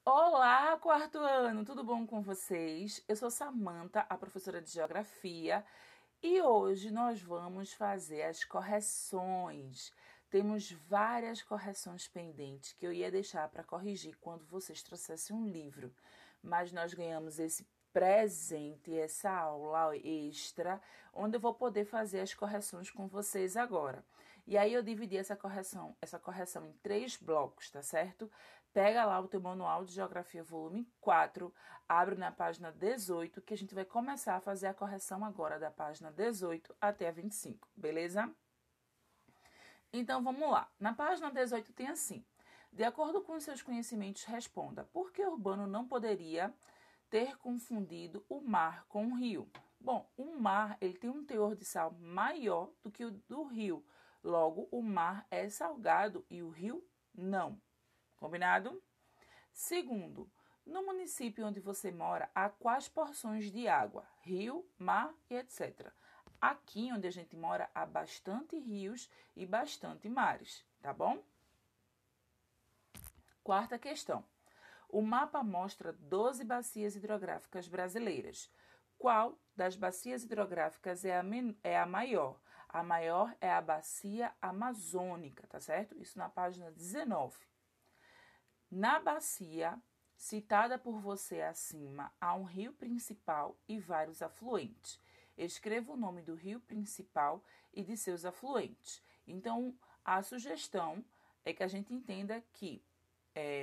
Olá, quarto ano, tudo bom com vocês? Eu sou Samantha, a professora de Geografia, e hoje nós vamos fazer as correções. Temos várias correções pendentes que eu ia deixar para corrigir quando vocês trouxessem um livro, mas nós ganhamos esse presente, essa aula extra, onde eu vou poder fazer as correções com vocês agora. E aí eu dividi essa correção em 3 blocos, tá certo? Pega lá o teu manual de Geografia volume 4, abre na página 18, que a gente vai começar a fazer a correção agora da página 18 até a 25, beleza? Então vamos lá. Na página 18 tem assim: de acordo com os seus conhecimentos, responda por que Urbano não poderia ter confundido o mar com o rio. Bom, o mar ele tem um teor de sal maior do que o do rio. Logo, o mar é salgado e o rio não. Combinado? Segundo, no município onde você mora, há quais porções de água? Rio, mar e etc. Aqui onde a gente mora, há bastante rios e bastante mares, tá bom? Quarta questão. O mapa mostra 12 bacias hidrográficas brasileiras. Qual das bacias hidrográficas é a maior? A maior é a bacia amazônica, tá certo? Isso na página 19. Na bacia citada por você acima, há um rio principal e vários afluentes. Escreva o nome do rio principal e de seus afluentes. Então, a sugestão é que a gente entenda que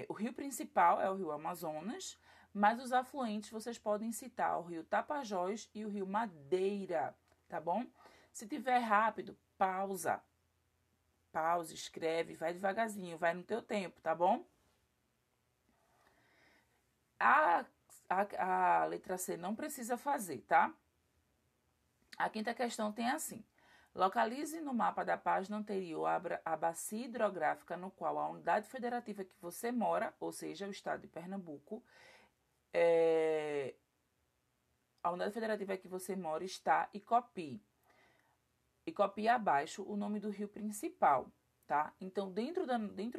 o rio principal é o rio Amazonas, mas os afluentes vocês podem citar o rio Tapajós e o rio Madeira, tá bom? Se tiver rápido, pausa. Pausa, escreve, vai devagarzinho, vai no teu tempo, tá bom? A letra C não precisa fazer, tá? A quinta questão tem assim: localize no mapa da página anterior a bacia hidrográfica no qual a unidade federativa que você mora, ou seja, o estado de Pernambuco, a unidade federativa que você mora está e copie. E copie abaixo o nome do rio principal, tá? Então, dentro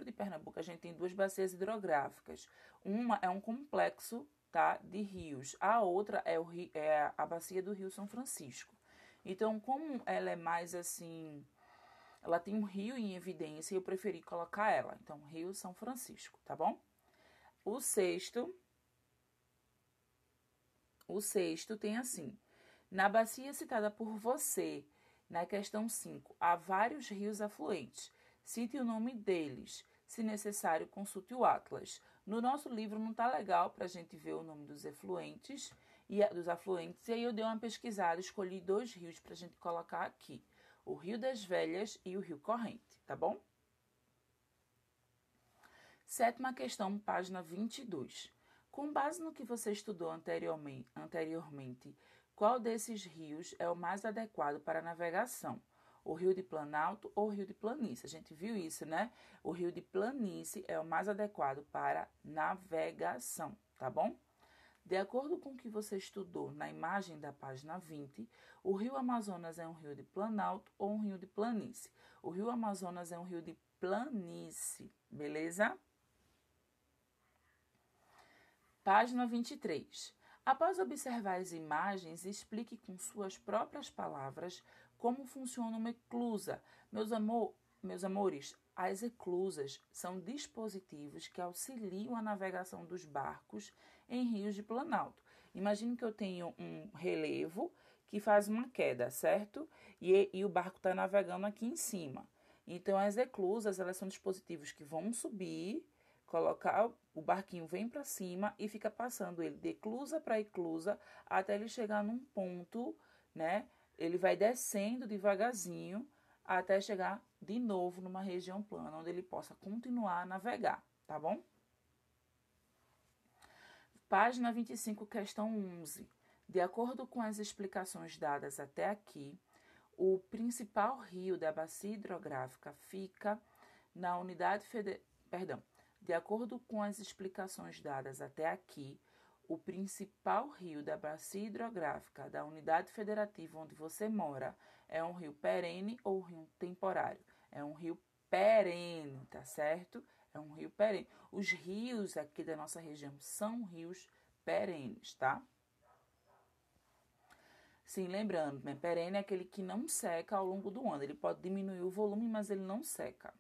de Pernambuco, a gente tem 2 bacias hidrográficas. Uma é um complexo, tá, de rios. A outra é a bacia do Rio São Francisco. Então, como ela é mais assim, ela tem um rio em evidência, eu preferi colocar ela. Então, Rio São Francisco, tá bom? O sexto tem assim: na bacia citada por você, na questão 5, há vários rios afluentes. Cite o nome deles. Se necessário, consulte o Atlas. No nosso livro não tá legal para a gente ver o nome dos afluentes e aí eu dei uma pesquisada, escolhi 2 rios para a gente colocar aqui: o Rio das Velhas e o Rio Corrente, tá bom? Sétima questão, página 22. Com base no que você estudou anteriormente, qual desses rios é o mais adequado para navegação? O rio de Planalto ou o rio de Planície? A gente viu isso, né? O rio de Planície é o mais adequado para navegação, tá bom? De acordo com o que você estudou na imagem da página 20, o rio Amazonas é um rio de Planalto ou um rio de Planície? O rio Amazonas é um rio de planície, beleza? Página 23. Após observar as imagens, explique com suas próprias palavras como funciona uma eclusa. Meus amores, as eclusas são dispositivos que auxiliam a navegação dos barcos em rios de planalto. Imagine que eu tenho um relevo que faz uma queda, certo? E o barco está navegando aqui em cima. Então, as eclusas, elas são dispositivos que vão subir, colocar o barquinho vem para cima e fica passando ele de eclusa para eclusa até ele chegar num ponto, né? Ele vai descendo devagarzinho até chegar de novo numa região plana onde ele possa continuar a navegar, tá bom? Página 25, questão 11. De acordo com as explicações dadas até aqui, o principal rio da bacia hidrográfica fica na unidade federal. De acordo com as explicações dadas até aqui, o principal rio da bacia hidrográfica da unidade federativa onde você mora é um rio perene ou rio temporário? É um rio perene, tá certo? É um rio perene. Os rios aqui da nossa região são rios perenes, tá? Sim, lembrando, né? Perene é aquele que não seca ao longo do ano. Ele pode diminuir o volume, mas ele não seca.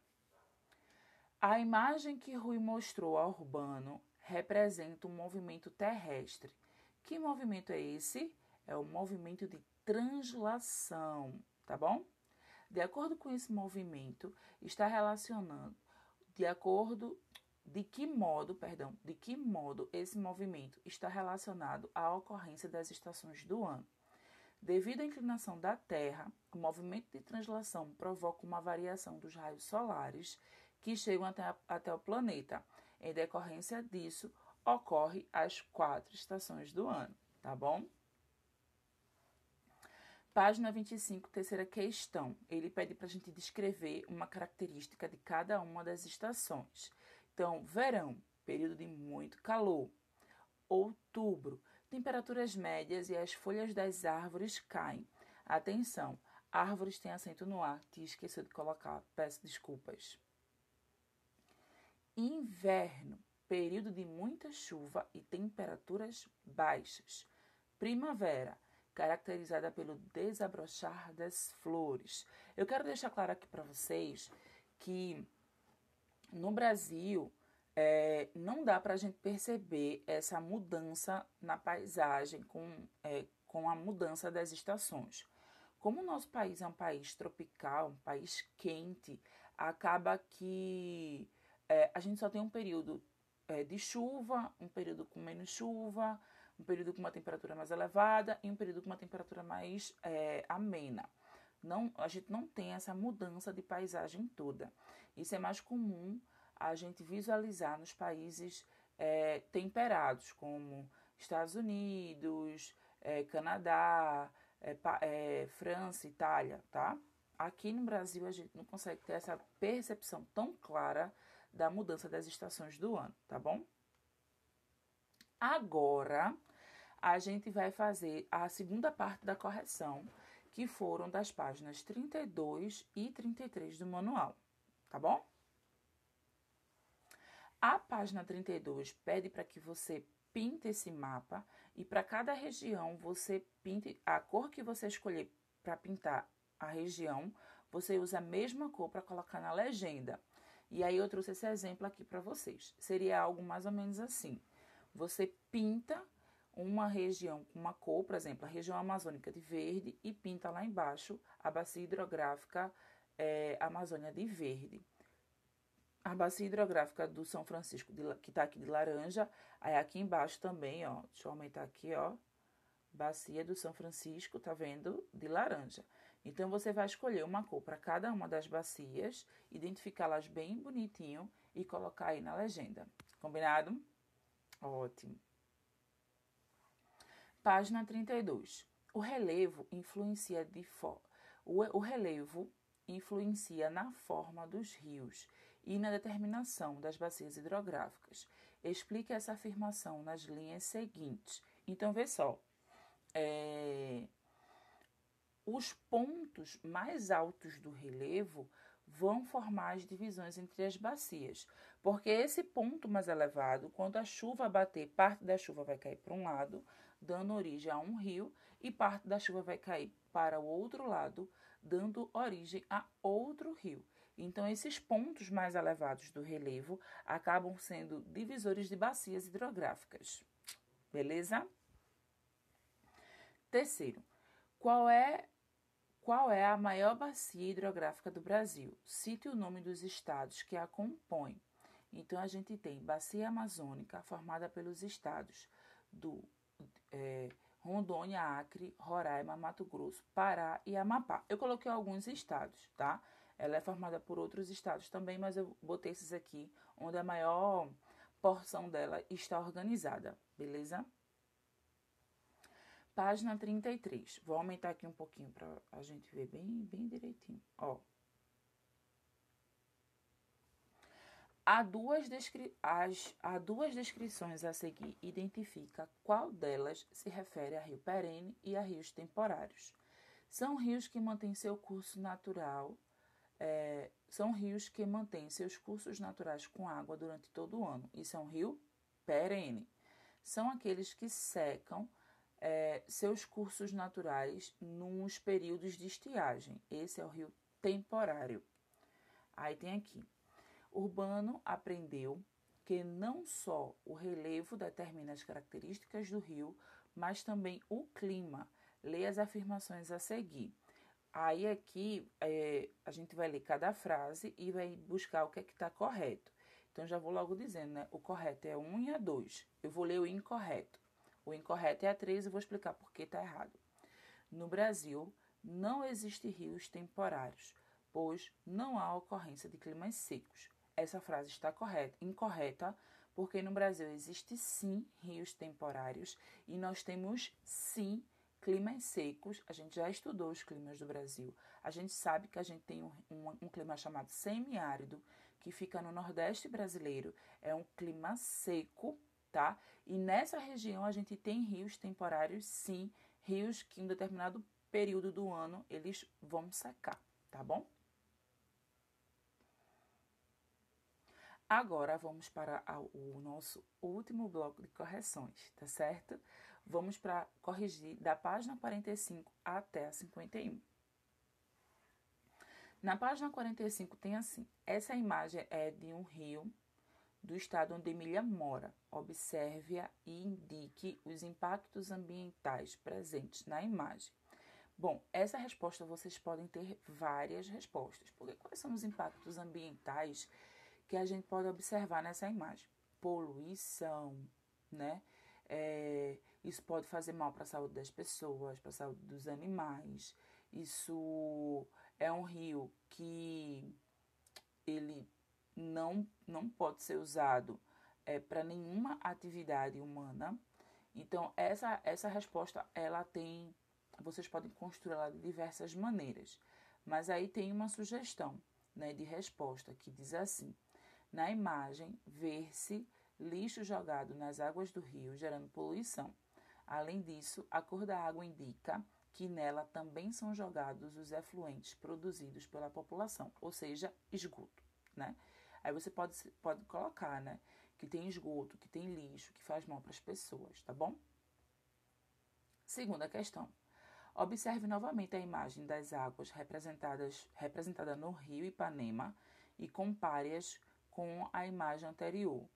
A imagem que Rui mostrou ao Urbano representa um movimento terrestre. Que movimento é esse? É o movimento de translação, tá bom? De acordo com esse movimento, está relacionando de que modo esse movimento está relacionado à ocorrência das estações do ano. Devido à inclinação da Terra, o movimento de translação provoca uma variação dos raios solares que chegam até o planeta. Em decorrência disso, ocorre as 4 estações do ano, tá bom? Página 25, terceira questão. Ele pede para a gente descrever uma característica de cada uma das estações. Então, verão, período de muito calor. Outubro, temperaturas médias e as folhas das árvores caem. Atenção, árvores têm acento no ar, te esqueceu de colocar, peço desculpas. Inverno, período de muita chuva e temperaturas baixas. Primavera, caracterizada pelo desabrochar das flores. Eu quero deixar claro aqui para vocês que no Brasil não dá para a gente perceber essa mudança na paisagem com a mudança das estações. Como o nosso país é um país tropical, um país quente, acaba que a gente só tem um período de chuva, um período com menos chuva, um período com uma temperatura mais elevada e um período com uma temperatura mais amena. A gente não tem essa mudança de paisagem toda. Isso é mais comum a gente visualizar nos países temperados, como Estados Unidos, Canadá, França, Itália, tá? Aqui no Brasil a gente não consegue ter essa percepção tão clara da mudança das estações do ano, tá bom? Agora, a gente vai fazer a segunda parte da correção, que foram das páginas 32 e 33 do manual, tá bom? A página 32 pede para que você pinte esse mapa e para cada região você pinte a cor que você escolher para pintar a região, você usa a mesma cor para colocar na legenda. E aí eu trouxe esse exemplo aqui para vocês. Seria algo mais ou menos assim. Você pinta uma região com uma cor, por exemplo, a região amazônica de verde e pinta lá embaixo a bacia hidrográfica Amazônia de verde. A bacia hidrográfica do São Francisco, que está aqui de laranja, aí aqui embaixo também, ó, deixa eu aumentar aqui, ó, bacia do São Francisco, tá vendo? De laranja. Então, você vai escolher uma cor para cada uma das bacias, identificá-las bem bonitinho e colocar aí na legenda. Combinado? Ótimo. Página 32. O relevo influencia o relevo influencia na forma dos rios e na determinação das bacias hidrográficas. Explique essa afirmação nas linhas seguintes. Então, vê só. Os pontos mais altos do relevo vão formar as divisões entre as bacias, porque esse ponto mais elevado, quando a chuva bater, parte da chuva vai cair para um lado, dando origem a um rio, e parte da chuva vai cair para o outro lado, dando origem a outro rio. Então, esses pontos mais elevados do relevo acabam sendo divisores de bacias hidrográficas. Beleza? Terceiro, qual é a maior bacia hidrográfica do Brasil? Cite o nome dos estados que a compõem. Então, a gente tem Bacia Amazônica, formada pelos estados do Rondônia, Acre, Roraima, Mato Grosso, Pará e Amapá. Eu coloquei alguns estados, tá? Ela é formada por outros estados também, mas eu botei esses aqui, onde a maior porção dela está organizada, beleza? Página 33. Vou aumentar aqui um pouquinho para a gente ver bem direitinho. Ó. Há duas descrições a seguir. Identifica qual delas se refere a rio perene e a rios temporários. São rios que mantêm seu curso natural são rios que mantêm seus cursos naturais com água durante todo o ano. Isso é um rio perene. São aqueles que secam seus cursos naturais nos períodos de estiagem. Esse é o rio temporário. Aí tem aqui. Urbano aprendeu que não só o relevo determina as características do rio, mas também o clima. Leia as afirmações a seguir. Aí aqui a gente vai ler cada frase e vai buscar o que é que está correto. Então já vou logo dizendo, né? O correto é a 1 e a 2. Eu vou ler o incorreto. O incorreto é a 3 e vou explicar por que está errado. No Brasil, não existem rios temporários, pois não há ocorrência de climas secos. Essa frase está incorreta, porque no Brasil existe sim rios temporários e nós temos sim climas secos. A gente já estudou os climas do Brasil. A gente sabe que a gente tem um clima chamado semiárido, que fica no Nordeste brasileiro. É um clima seco, tá? E nessa região a gente tem rios temporários, sim, rios que em determinado período do ano eles vão secar, tá bom? Agora vamos para o nosso último bloco de correções, tá certo? Vamos para corrigir da página 45 até a 51. Na página 45 tem assim: essa imagem é de um rio do estado onde Emília mora. Observe-a e indique os impactos ambientais presentes na imagem. Bom, essa resposta vocês podem ter várias respostas, porque quais são os impactos ambientais que a gente pode observar nessa imagem? Poluição, né? Isso pode fazer mal para a saúde das pessoas, para a saúde dos animais. Isso é um rio que ele não pode ser usado para nenhuma atividade humana. Então, essa resposta, vocês podem construí-la de diversas maneiras. Mas aí tem uma sugestão, né, de resposta que diz assim: na imagem, ver-se lixo jogado nas águas do rio, gerando poluição. Além disso, a cor da água indica que nela também são jogados os efluentes produzidos pela população, ou seja, esgoto, né? Aí você pode colocar, né, que tem esgoto, que tem lixo, que faz mal para as pessoas, tá bom? Segunda questão. Observe novamente a imagem das águas representada no rio Ipanema e compare-as com a imagem anterior.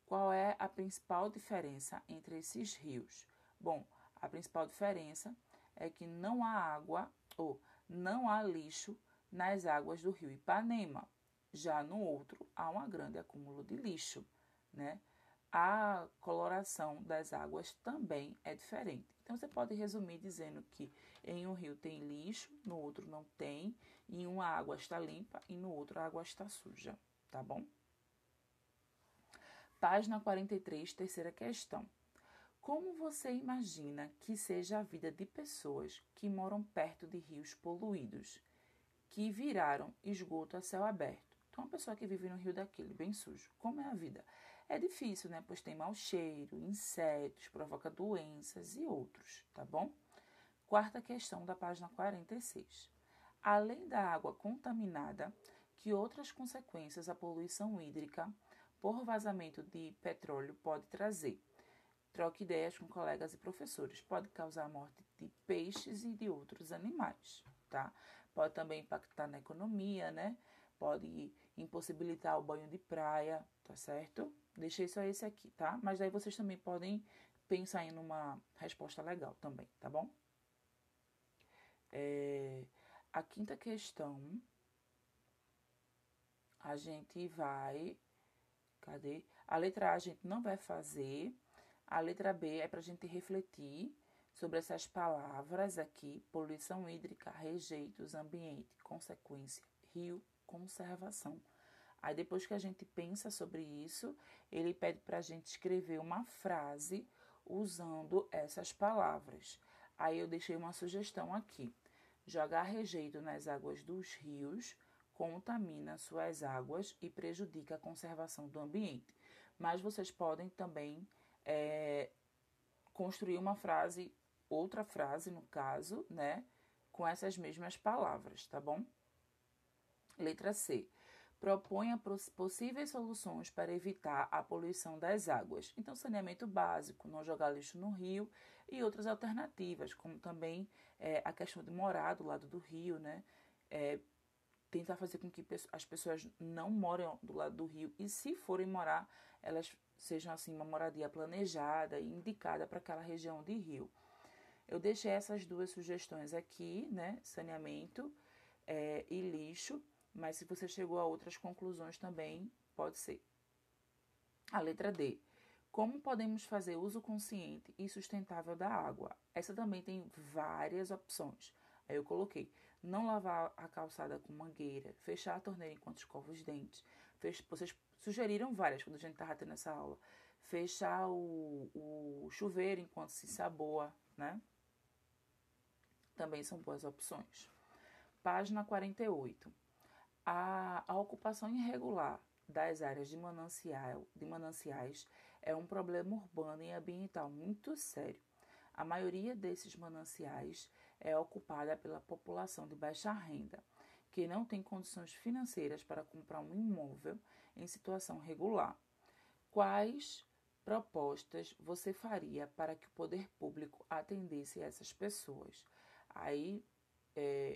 Qual é a principal diferença entre esses rios? Bom, a principal diferença é que não há água ou não há lixo nas águas do rio Ipanema. Já no outro, há um grande acúmulo de lixo, né? A coloração das águas também é diferente. Então, você pode resumir dizendo que em um rio tem lixo, no outro não tem, em uma a água está limpa e no outro a água está suja, tá bom? Página 43, terceira questão. Como você imagina que seja a vida de pessoas que moram perto de rios poluídos, que viraram esgoto a céu aberto? Então, uma pessoa que vive no rio daquele, bem sujo, como é a vida? É difícil, né? Pois tem mau cheiro, insetos, provoca doenças e outros, tá bom? Quarta questão da página 46. Além da água contaminada, que outras consequências a poluição hídrica por vazamento de petróleo pode trazer? Troque ideias com colegas e professores. Pode causar a morte de peixes e de outros animais, tá? Pode também impactar na economia, né? Pode impossibilitar o banho de praia, tá certo? Deixei só esse aqui, tá? Mas daí vocês também podem pensar em uma resposta legal também, tá bom? A quinta questão, a gente vai... Cadê? A letra A a gente não vai fazer. A letra B é para a gente refletir sobre essas palavras aqui: poluição hídrica, rejeitos, ambiente, consequência, rio, conservação. Aí depois que a gente pensa sobre isso, ele pede para a gente escrever uma frase usando essas palavras. Aí eu deixei uma sugestão aqui: jogar rejeito nas águas dos rios contamina suas águas e prejudica a conservação do ambiente. Mas vocês podem também construir uma frase, outra frase no caso, né, com essas mesmas palavras, tá bom? Letra C. Proponha possíveis soluções para evitar a poluição das águas. Então, saneamento básico, não jogar lixo no rio e outras alternativas, como também a questão de morar do lado do rio, né? Tentar fazer com que as pessoas não morem do lado do rio e, se forem morar, elas sejam assim uma moradia planejada e indicada para aquela região de rio. Eu deixei essas duas sugestões aqui, né? Saneamento e lixo, mas se você chegou a outras conclusões também, pode ser. A letra D. Como podemos fazer uso consciente e sustentável da água? Essa também tem várias opções. Aí eu coloquei: não lavar a calçada com mangueira, fechar a torneira enquanto escova os dentes. Vocês sugeriram várias quando a gente estava tendo essa aula. Fechar o chuveiro enquanto se ensaboa, né? Também são boas opções. Página 48. A ocupação irregular das áreas de mananciais é um problema urbano e ambiental muito sério. A maioria desses mananciais é ocupada pela população de baixa renda, que não tem condições financeiras para comprar um imóvel em situação regular. Quais propostas você faria para que o poder público atendesse essas pessoas? Aí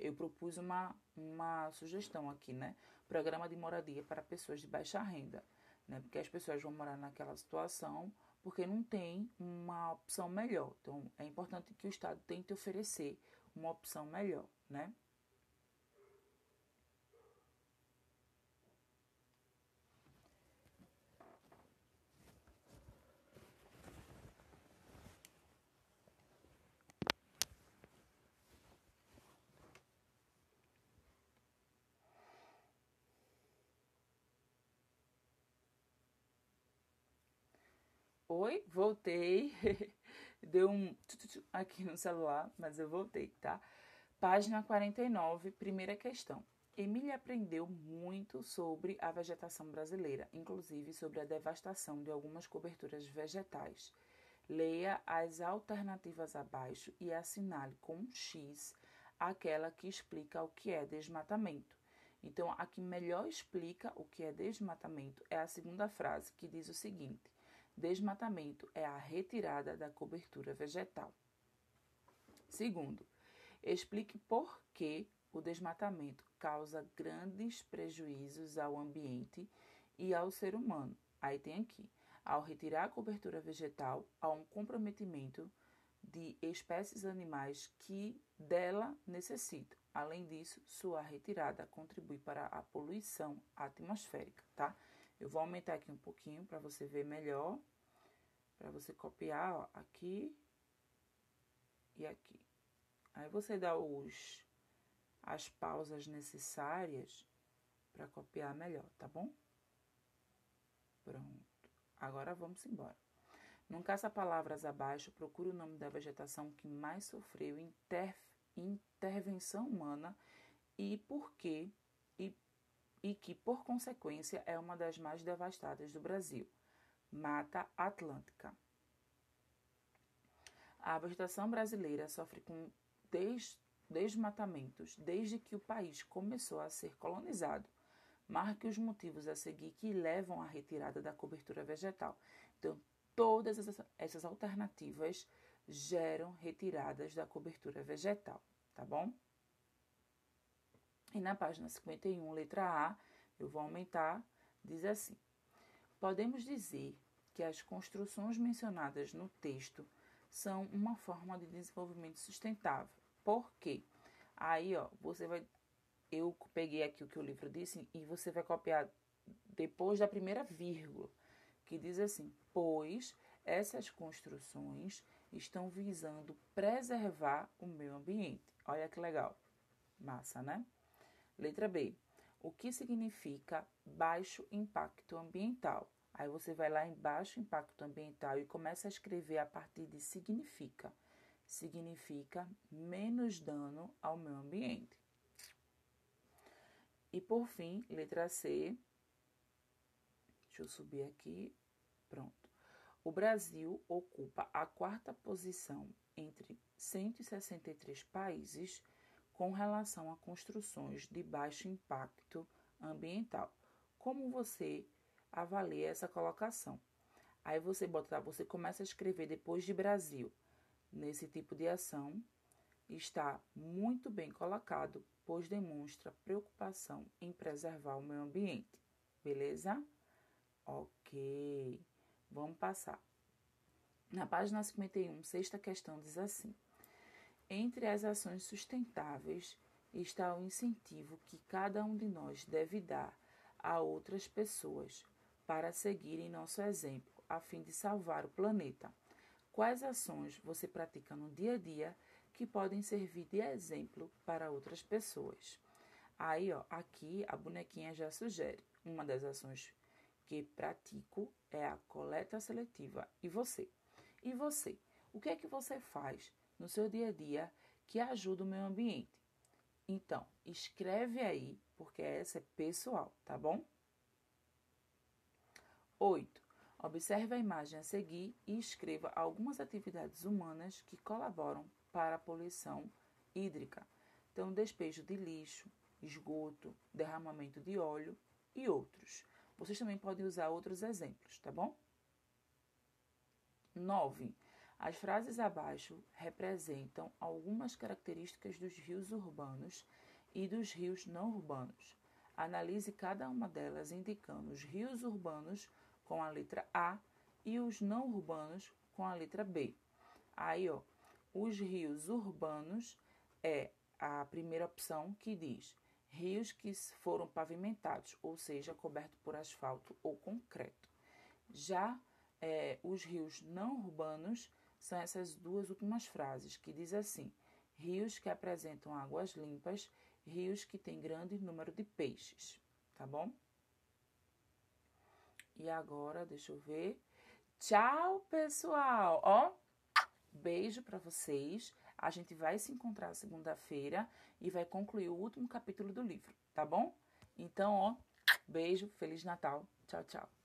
eu propus uma sugestão aqui, né? Programa de moradia para pessoas de baixa renda, né? Porque as pessoas vão morar naquela situação porque não tem uma opção melhor. Então, é importante que o Estado tente oferecer uma opção melhor, né? Oi, voltei. Deu um aqui no celular, mas eu voltei, tá? Página 49, primeira questão. Emília aprendeu muito sobre a vegetação brasileira, inclusive sobre a devastação de algumas coberturas vegetais. Leia as alternativas abaixo e assinale com um X aquela que explica o que é desmatamento. Então, a que melhor explica o que é desmatamento é a segunda frase, que diz o seguinte: desmatamento é a retirada da cobertura vegetal. Segundo, explique por que o desmatamento causa grandes prejuízos ao ambiente e ao ser humano. Aí tem aqui: ao retirar a cobertura vegetal, há um comprometimento de espécies animais que dela necessitam. Além disso, sua retirada contribui para a poluição atmosférica, tá? Eu vou aumentar aqui um pouquinho para você ver melhor, para você copiar, ó, aqui e aqui. Aí você dá as pausas necessárias para copiar melhor, tá bom? Pronto. Agora vamos embora. Num caça-palavras abaixo, procure o nome da vegetação que mais sofreu intervenção humana e por quê, e que, por consequência, é uma das mais devastadas do Brasil. Mata Atlântica. A vegetação brasileira sofre com desmatamentos desde que o país começou a ser colonizado. Marque os motivos a seguir que levam à retirada da cobertura vegetal. Então, todas essas alternativas geram retiradas da cobertura vegetal, tá bom? E na página 51, letra A, eu vou aumentar, diz assim: podemos dizer que as construções mencionadas no texto são uma forma de desenvolvimento sustentável. Por quê? Aí, ó, eu peguei aqui o que o livro disse e você vai copiar depois da primeira vírgula, que diz assim: pois essas construções estão visando preservar o meio ambiente. Olha que legal. Massa, né? Letra B. O que significa baixo impacto ambiental? Aí você vai lá em baixo impacto ambiental e começa a escrever a partir de significa. Significa menos dano ao meio ambiente. E por fim, letra C. Deixa eu subir aqui. Pronto. O Brasil ocupa a quarta posição entre 163 países com relação a construções de baixo impacto ambiental. Como você avalia essa colocação? Aí você começa a escrever depois de Brasil. Nesse tipo de ação, está muito bem colocado, pois demonstra preocupação em preservar o meio ambiente. Beleza? Ok. Vamos passar. Na página 51, sexta questão diz assim: entre as ações sustentáveis está o incentivo que cada um de nós deve dar a outras pessoas para seguirem nosso exemplo, a fim de salvar o planeta. Quais ações você pratica no dia a dia que podem servir de exemplo para outras pessoas? Aí, ó, aqui a bonequinha já sugere. Uma das ações que pratico é a coleta seletiva. E você? E você? O que é que você faz no seu dia a dia que ajuda o meio ambiente? Então, escreve aí, porque essa é pessoal, tá bom? 8. Observe a imagem a seguir e escreva algumas atividades humanas que colaboram para a poluição hídrica. Então, despejo de lixo, esgoto, derramamento de óleo e outros. Vocês também podem usar outros exemplos, tá bom? 9. As frases abaixo representam algumas características dos rios urbanos e dos rios não urbanos. Analise cada uma delas indicando os rios urbanos com a letra A e os não urbanos com a letra B. Aí, ó, os rios urbanos é a primeira opção que diz rios que foram pavimentados, ou seja, cobertos por asfalto ou concreto. Já os rios não urbanos são essas duas últimas frases, que diz assim: rios que apresentam águas limpas, rios que têm grande número de peixes, tá bom? E agora, deixa eu ver. Tchau, pessoal! Ó, beijo para vocês. A gente vai se encontrar segunda-feira e vai concluir o último capítulo do livro, tá bom? Então, ó, beijo, Feliz Natal. Tchau, tchau.